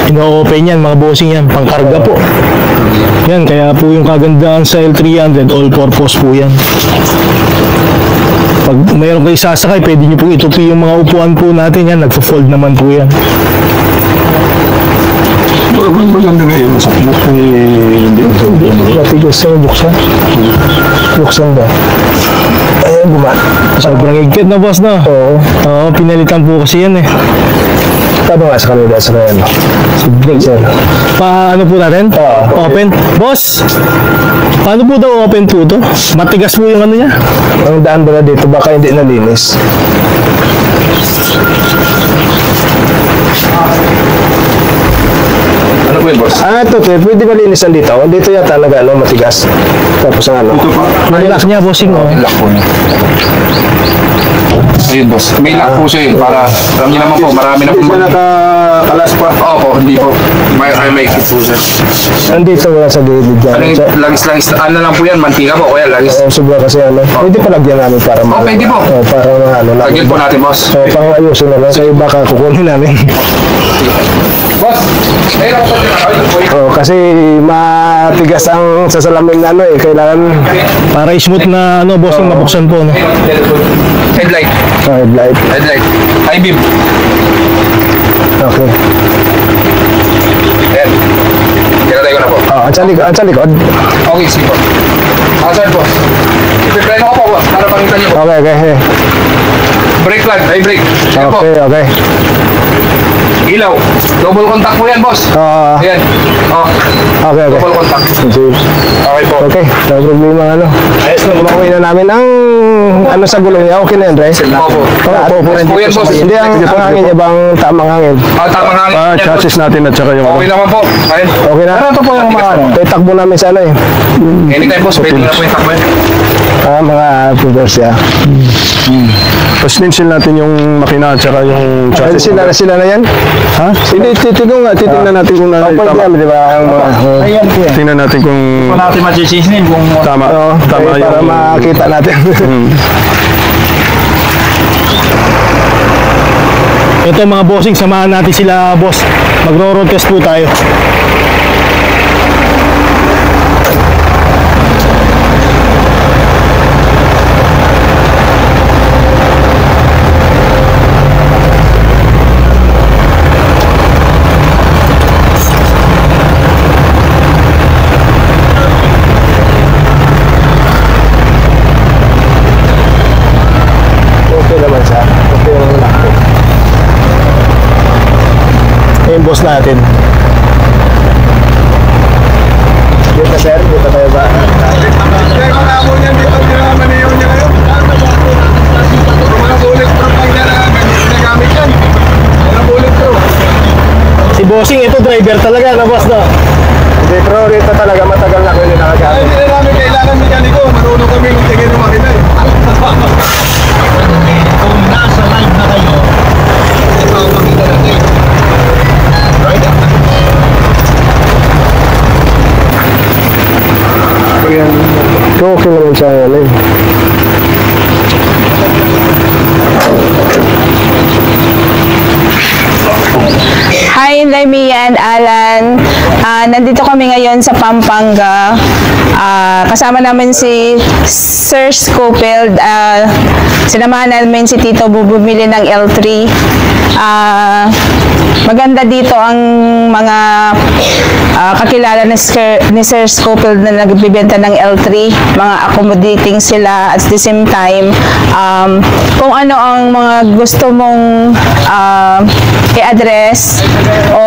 Ino-open yan mga bossing yan, pangkarga po. Yan, kaya po yung kagandahan sa L300, all-purpose po yan. Pag mayroon kayo sasakay, pwede nyo po itupi yung mga upuan po natin yan, nagpo-fold naman po yan. Maganda nga yun. Hindi. Matigas sa buksan. Buksan ba? Eh, sobrang higpit na boss, no? Oo, pinalitan po kasi yan eh. Tama nga sa kanila sa kanya. Paano po natin? Open? Boss, paano po daw open po ito? Matigas po yung ano niya? Ang daan ba na dito, baka hindi nalinis. Ano po yun, boss? Ito, pwede malinisan dito. Dito yata matigas. Tapos ang ano. Ito pa. May lock niya, bossing, oh. Lock po niya. Ayun, boss. May lock po siya para, alam niyo naman po, marami na po. Hindi siya nakakalas pa? Opo, hindi po. May kit po siya. Nandito wala sa gilid dyan. Langis-langis. Ano lang po yan, mantika po. Kaya langis. Sobra kasi ano. Pwede pa lagyan namin para pwede po. Para ano. Lagyan po natin, boss. Pang ayusin na lang. Sa iba ka kukunin namin. Boss, kasi matigas ang sasalamin na ano eh, kailangan para smooth na ano, bossing, mabuksan po, no? Headlight. Headlight. High beam. Okay. Ayan. Kinatay ko na po. Ang sa likod. Okay, sige po. Saan po? Ipipreno ko po, boss, para pakita niyo po. Okay. Brake light, ay brake. Okay. Ilaw. Double contact po yan, boss. Ayan. Okay. Double contact. Okay po. Okay, no problema ano. Ayos na, Makuha na namin ang ano sa gulong niya. Okay na yan, Dre? Opo. Opo. Hindi ang hangin niya bang tamang hangin? Tamang hangin. Chassis natin at saka yung okay naman po. Ayun. Okay na? Ano po yung mga ano? Takbo namin sa ano eh. Anytime, boss. Pwede na po yung takbo yan. Mga filters ya. Tapos ninsil natin yung makina at saka yung chassis. Sila na yan? Ha? Hindi, titignan natin kung tama. Di ba? Ayan po yan. Tingnan natin kung Kung natin masisisinin kung tama. Tama para yung makita natin. Ito mga bossing, samahan natin sila, boss. Magro-road test po tayo. Boss natin. Dito sir, dito tayo ba? Kaya kung ako niyan, dito naman niyo niya kayo. Mga bullet proof ang ginagamit yan. Mga bullet proof. Si bossing, ito driver talaga na boss, no? Hindi, pero rito talaga matagal na kayo nakagamit. Hindi na namin kailangan mekaniko. Marunong kami kung tingin ng makina eh. kung nasa live na kayo, Ito ang makina natin. Right? Okay naman siya yan eh. Hi, Lemmy and Alan. Nandito kami ngayon sa Pampanga. Kasama namin si Sir Scofield. Sinamahan namin si Tito bumili ng L3. Maganda dito ang mga kakilala ni Sir Scofield na nagbibenta ng L3. Mga accommodating sila at the same time. Kung ano ang mga gusto mong i-address o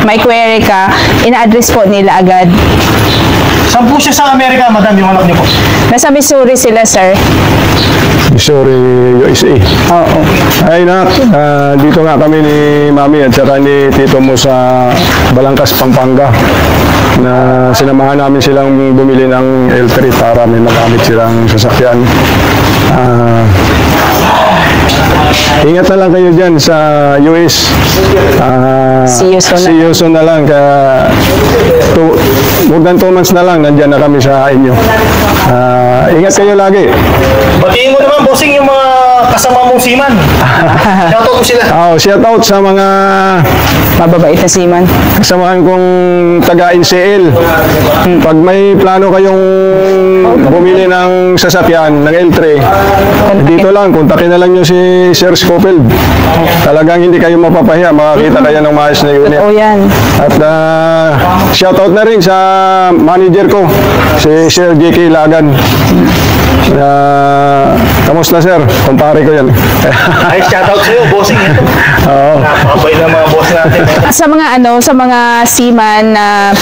may query ka, ina-address po nila agad. saan po siya sa Amerika, madam, yung anak niyo po? Nasa Missouri sila, sir. Missouri, USA. Oo. Ay nak, dito nga kami ni Mami at saka ni Tito mo sa Balangkas, Pampanga na sinamahan namin silang bumili ng L3 para may magamit silang sasakyan. Ingat na lang kayo dyan sa US. See you soon. See you soon na lang. More than 2 months na lang, nandyan na kami sa inyo. Ingat kayo lagi. Batiin mo naman, bossing, yung mga kasama mong seaman. Shoutout mo sila. Shout out sa mga Mababait na seaman. kasamahan kong taga-NCL. Pag may plano kayong bumili ng sasakyan, ng L3, dito lang, kontakin na lang nyo si Sir Scofield. Talagang hindi kayo mapapahiya, makakita kayo ng maayos na unit. O yan. At shoutout na rin sa manager ko, si Sir JK Lagan. Kamusta sir? Kumpare ko yan. Ay, shoutout sa'yo, bossing ito. Oo. Napakabay na mga boss natin. Sa mga seaman na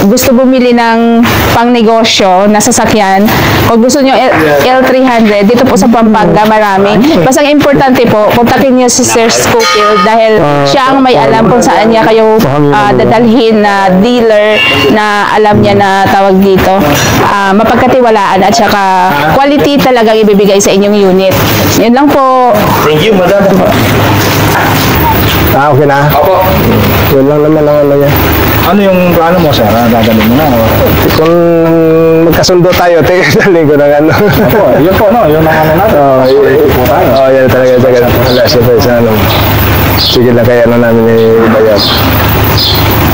gusto bumili ng pangnegosyo na sasakyan, kung gusto nyo L300, dito po sa Pampanga, marami. Basta ang importante po, kontakin nyo si Sir Scofield dahil siya ang may alam kung saan niya kayo dadalhin na dealer na alam niya na tawag dito. Mapagkatiwalaan at saka quality talagang ibibigay sa inyong unit. Yun lang po. Thank you, madam. Okay na. Opo. Yun lang naman ang ano yan. Ano yung plano mo, sir? Dadalhin mo na? Kung magkasundo tayo, tingnan ko ng ano. Opo, yun po, no? Yun ang ano natin. Yan talaga. Wala siya pa sa ano. Sige lang kaya ano namin ibayad.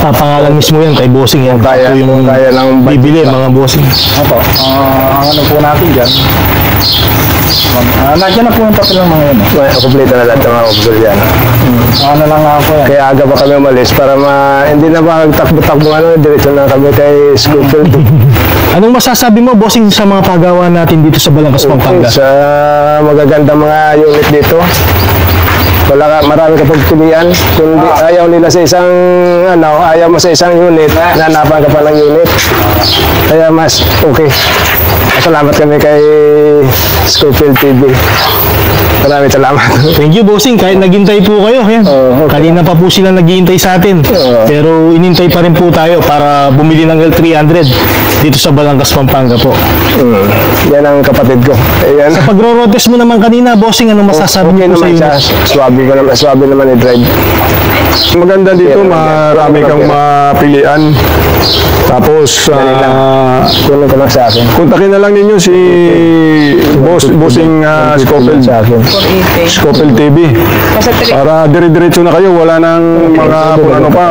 Pangalan mismo yan, kay bossing yan. Kaya, Ako yung kaya lang bibili, mga bossing. Opo. Ang ano po natin dyan, nandiyan na po yung papel ng mga yun. Kompleto na lahat ng mga kupul yan. Ano lang nga po yan. Kaya aga pa kami umalis para hindi na magtakbo-takbo diretso na kami kay Scofield. Anong masasabi mo, bossing, sa mga pagawa natin dito sa Balangkas, Pampanga? Sa magagandang mga unit dito. Marami ka pagpilian. Kung ayaw nila sa isang, ayaw mo sa isang unit, nanapan ka pa ng unit. Kaya mas okay. Salamat kami kay Scofield TV. Maraming salamat. Thank you, bossing. Kahit naghintay po kayo. Yan. Kanina pa po sila naghihintay sa atin. Pero inintay pa rin po tayo para bumili ng L300 dito sa Balangkas, Pampanga po. Yan ang kapatid ko. Ayan. Sa pagro-road-test mo naman kanina, bossing, ano masasabi mo sa iyo? Swabe naman i-drive. Maganda dito, marami kang mapilian. Tapos, Kunin ko lang sa akin. kontakin na lang ninyo si bossing Scofield. Scofield TV. Para dire-diretso na kayo, wala nang mga kung ano pa,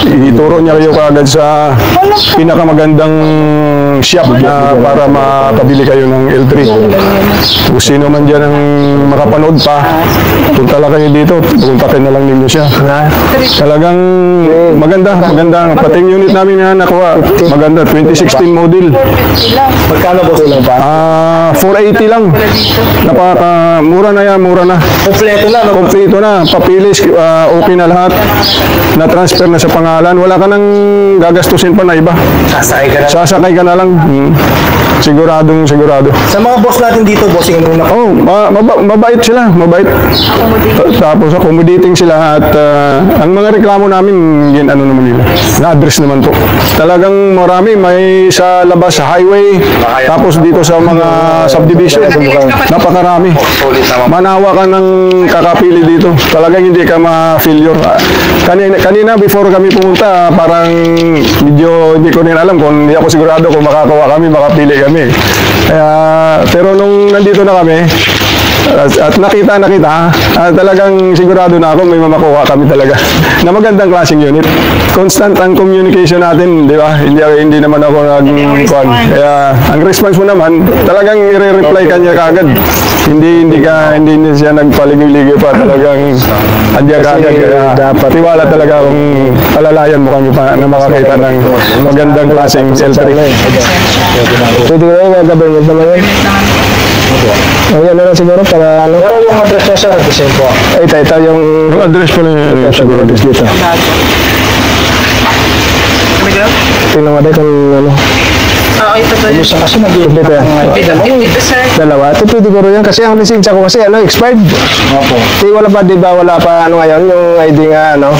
ituro niya kayo kaagad sa pinakamagandang shop na para makabili kayo ng L3. Kung sino man dyan ang makapanood pa, punta lang kayo dito, puntakin na lang ninyo siya. Talagang maganda. Pati yung unit namin na nakuha, maganda, 2016 model. Magkano boss lang pa? 480 lang. Mura na yan, mura na. Kompleto na, no? Kompleto na, papilis, okay na lahat. Na-transfer na sa pangalan. Wala ka nang gagastusin pa na iba. Sasakay ka na lang. Sigurado. Sa mga boss natin dito, bossing muna. Mabait sila, mabait. Tapos accommodating sila at ang mga reklamo namin, yun ano naman nila. Na-address naman po. Talagang marami, may sa labas, sa highway, tapos dito sa mga subdivision, napakarami. Manawa ka ng kakapili dito. Talagang hindi ka ma-failure. Kanina before kami pumunta, parang medyo hindi ko rin alam kung hindi ako sigurado kung makakawa kami, makapili kami. Pero nung nandito na kami, at nakita, talagang sigurado na ako may mamakuha kami talaga na magandang klaseng unit. Constant ang communication natin, di ba? Hindi naman ako nag-kuhan. Kaya ang response mo naman, talagang i-reply ka niya kagad. Hindi siya nagpaligay-ligay pa, talagang andyan kagad. Kaya tiwala talaga kung alalayan mo kami pa na makakita ng magandang klaseng L3. Pwede ko na yung gagawin mo naman yun. Yan na lang siguro para ano. Pero yung address niya, sir, the same po. Ito yung Address pala yun. siguro dito. Tingnan mo din kung ano. Ito to. Kasi nag-iipit Ito yan. Ito, sir. Dalawa. Ito pwede ko rin yan kasi ang lisensya ko kasi expired. Opo. Wala pa ngayon yung ID nga ano.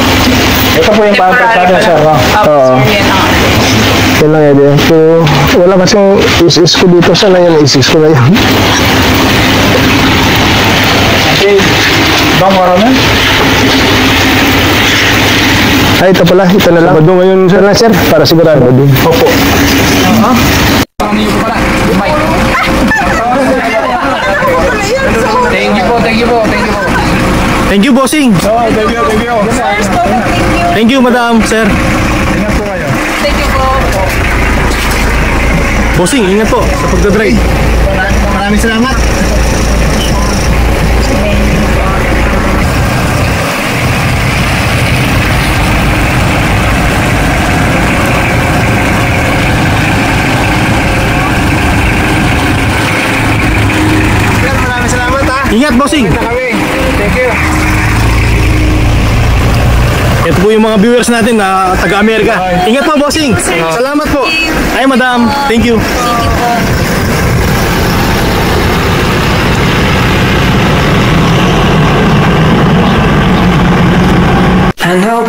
Ito po yung pampag sir. Oo. Yan lang ID. Pero wala kasi yung is ko dito. Sana yan is ko na yan. Okay. Bang marami? Ay, ito pala. Ito na lang. Sabado ngayon, sir. Sir, para sigurado. Opo. Thank you po. thank you po. Thank you, bossing. Oh, thank you, thank you. Thank you, madam, sir. Ingat po kayo. Thank you po. Bossing, ingat po sa pagdadrive. Maraming salamat. Maraming salamat ha. Ingat, bossing. Thank you. Ito po yung mga viewers natin na taga-Amerika. Ingat po, bossing. Salamat po. Ay, madam. Thank you. I know